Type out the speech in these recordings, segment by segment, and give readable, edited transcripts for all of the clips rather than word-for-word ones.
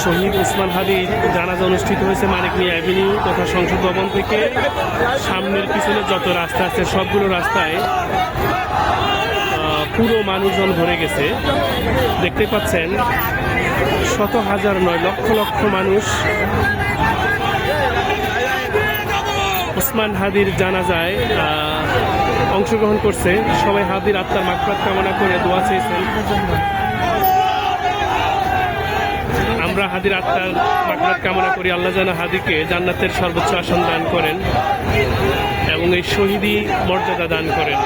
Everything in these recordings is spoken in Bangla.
শহীদ ওসমান হাদির জানাজা অনুষ্ঠিত হয়েছে মানিক মিয়া অ্যাভিনিউ তথা সংসদ ভবন থেকে সামনের পিছনে যত রাস্তা আছে সবগুলো রাস্তায় পুরো মানুষজন ভরে গেছে। দেখতে পাচ্ছেন শত হাজার নয় লক্ষ লক্ষ মানুষ ওসমান হাদির জানাজায় অংশগ্রহণ করছে। সবাই হাদির আত্মার মাগফিরাত কামনা করে দোয়া চেয়েছেন। আমরা হাদির আত্মার মাগফিরাত কামনা করি, আল্লাহ যেন হাদিকে জান্নাতের সর্বোচ্চ আসন দান করেন এবং এই শহীদি মর্যাদা দান করেন।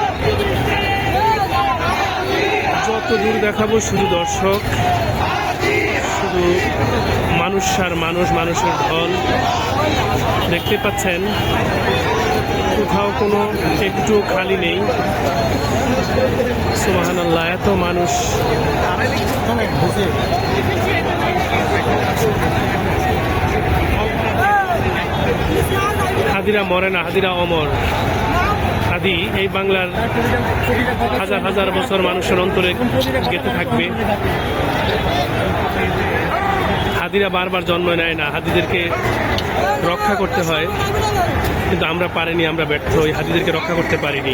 যত দূর দেখাবো শুধু দর্শক, শুধু মানুষ আর মানুষ, মানুষের ঢল। দেখতে পাচ্ছেন কোথাও কোনো একটু খালি নেই। সুবহানাল্লাহ, এত মানুষ। হাদিরা মরে না, হাদিরা অমর। হাদি এই বাংলার হাজার হাজার বছর মানুষের অন্তরে গেঁথে থাকবে। হাদিরা বারবার জন্ম নেয় না, হাদিদেরকে রক্ষা করতে হয়, কিন্তু আমরা পারিনি, আমরা ব্যর্থ হই, হাদিদেরকে রক্ষা করতে পারিনি।